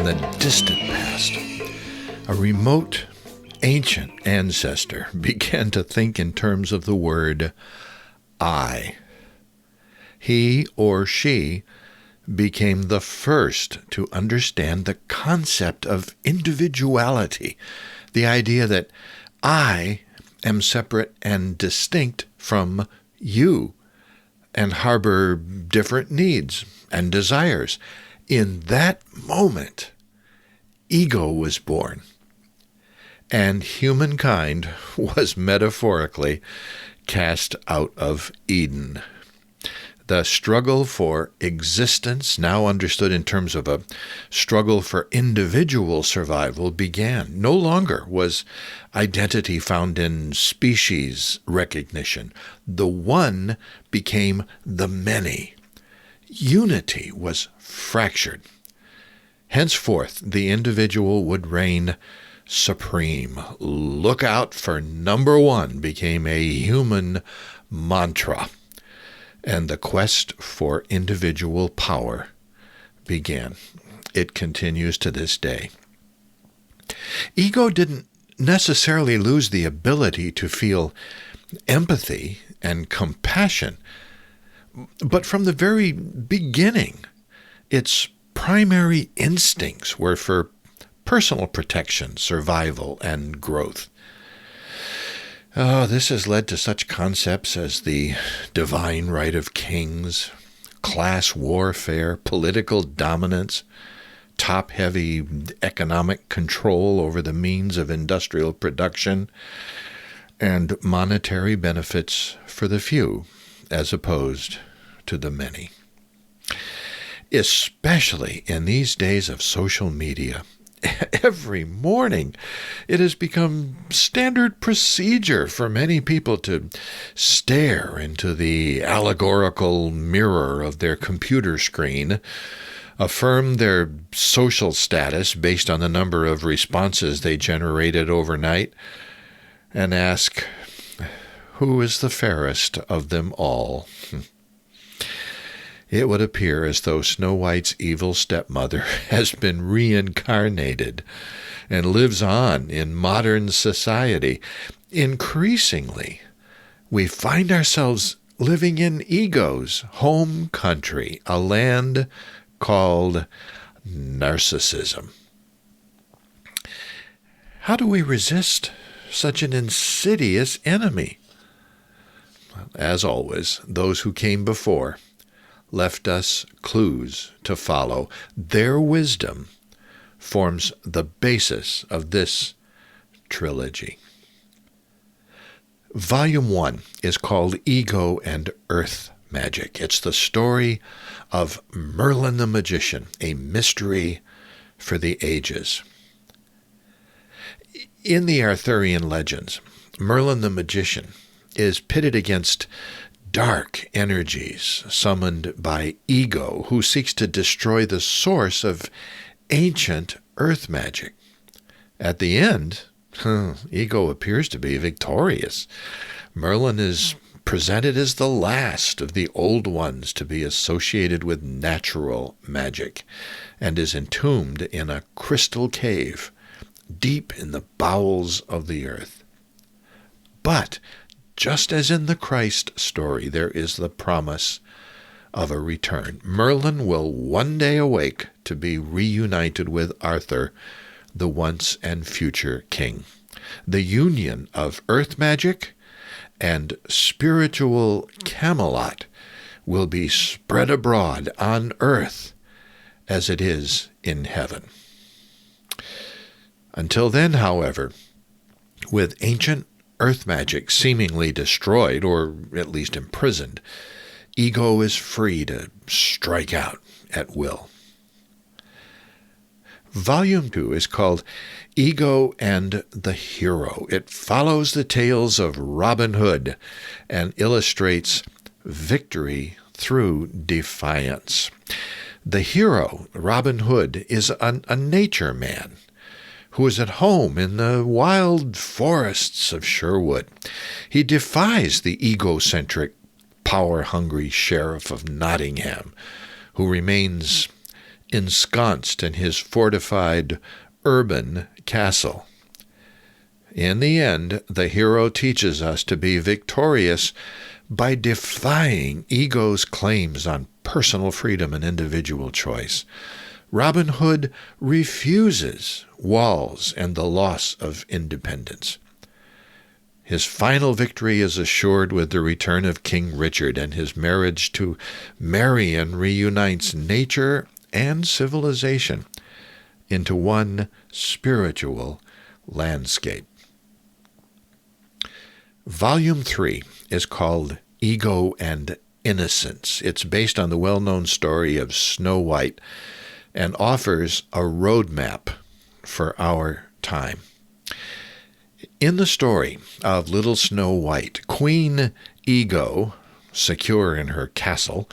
in the distant past, a remote, ancient ancestor began to think in terms of the word I. He or she became the first to understand the concept of individuality, the idea that I am separate and distinct from you and harbor different needs and desires. In that moment, ego was born, and humankind was metaphorically cast out of Eden. The struggle for existence, now understood in terms of a struggle for individual survival, began. No longer was identity found in species recognition. The one became the many. Unity was fractured. Henceforth, the individual would reign supreme. Look out for number one became a human mantra, and the quest for individual power began. It continues to this day. Ego didn't necessarily lose the ability to feel empathy and compassion, but from the very beginning, its primary instincts were for personal protection, survival, and growth. This has led to such concepts as the divine right of kings, class warfare, political dominance, top-heavy economic control over the means of industrial production, and monetary benefits for the few as opposed to the many. Especially in these days of social media, every morning, it has become standard procedure for many people to stare into the allegorical mirror of their computer screen, affirm their social status based on the number of responses they generated overnight, and ask, who is the fairest of them all? It would appear as though Snow White's evil stepmother has been reincarnated and lives on in modern society. Increasingly, we find ourselves living in ego's home country, a land called narcissism. How do we resist such an insidious enemy? As always, those who came before left us clues to follow. Their wisdom forms the basis of this trilogy. Volume 1 is called Ego and Earth Magic. It's the story of Merlin the Magician, a mystery for the ages. In the Arthurian legends, Merlin the Magician is pitted against dark energies summoned by ego, who seeks to destroy the source of ancient earth magic. At the end, ego appears to be victorious. Merlin is presented as the last of the old ones to be associated with natural magic, and is entombed in a crystal cave deep in the bowels of the earth. But just as in the Christ story, there is the promise of a return. Merlin will one day awake to be reunited with Arthur, the once and future king. The union of earth magic and spiritual Camelot will be spread abroad on earth as it is in heaven. Until then, however, with ancient earth magic seemingly destroyed, or at least imprisoned, ego is free to strike out at will. Volume 2 is called Ego and the Hero. It follows the tales of Robin Hood and illustrates victory through defiance. The hero, Robin Hood, is a nature man who is at home in the wild forests of Sherwood. He defies the egocentric, power-hungry sheriff of Nottingham, who remains ensconced in his fortified urban castle. In the end, the hero teaches us to be victorious by defying ego's claims on personal freedom and individual choice. Robin Hood refuses walls and the loss of independence. His final victory is assured with the return of King Richard, and his marriage to Marian reunites nature and civilization into one spiritual landscape. Volume 3 is called Ego and Innocence. It's based on the well-known story of Snow White and offers a roadmap for our time. In the story of Little Snow White, Queen Ego, secure in her castle,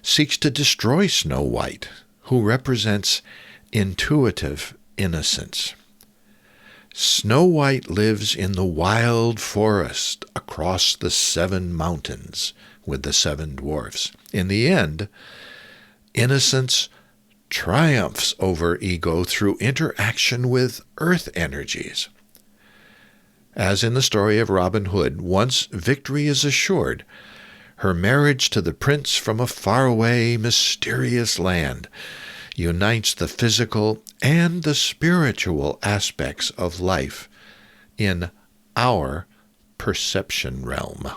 seeks to destroy Snow White, who represents intuitive innocence. Snow White lives in the wild forest across the 7 mountains with the 7 dwarfs. In the end, innocence triumphs over ego through interaction with earth energies. As in the story of Robin Hood, once victory is assured, her marriage to the prince from a faraway, mysterious land unites the physical and the spiritual aspects of life in our perception realm.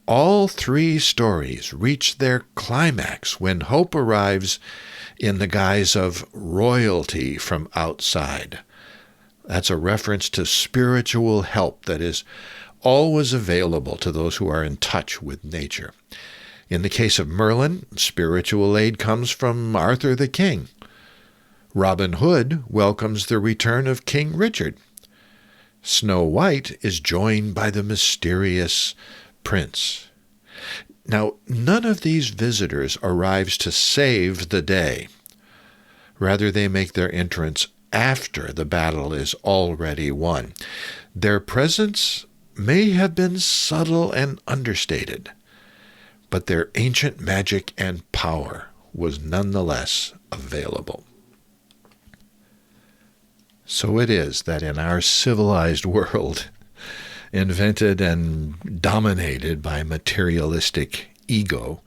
All 3 stories reach their climax when hope arrives in the guise of royalty from outside. That's a reference to spiritual help that is always available to those who are in touch with nature. In the case of Merlin, spiritual aid comes from Arthur the King. Robin Hood welcomes the return of King Richard. Snow White is joined by the mysterious prince. Now, none of these visitors arrives to save the day. Rather, they make their entrance after the battle is already won. Their presence may have been subtle and understated, but their ancient magic and power was nonetheless available. So it is that in our civilized world, invented and dominated by materialistic ego,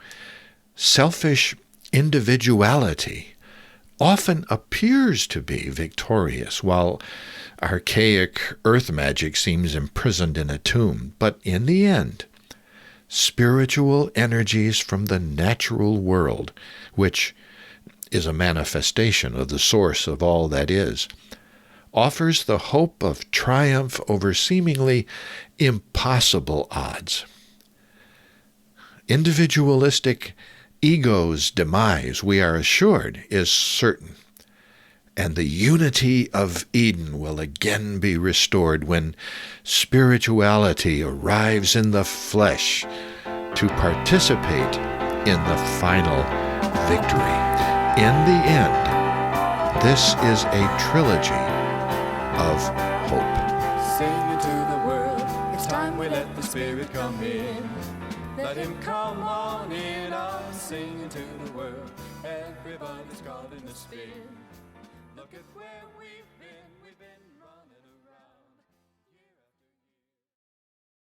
selfish individuality often appears to be victorious, while archaic earth magic seems imprisoned in a tomb. But in the end, spiritual energies from the natural world, which is a manifestation of the source of all that is, offers the hope of triumph over seemingly impossible odds. Individualistic ego's demise, we are assured, is certain, and the unity of Eden will again be restored when spirituality arrives in the flesh to participate in the final victory. In the end, this is a trilogy of hope. Sing into the world, it's time we let the Spirit come in. Let him come on in, I'm singing to the world. Everybody's caught in the spin. Look at where we've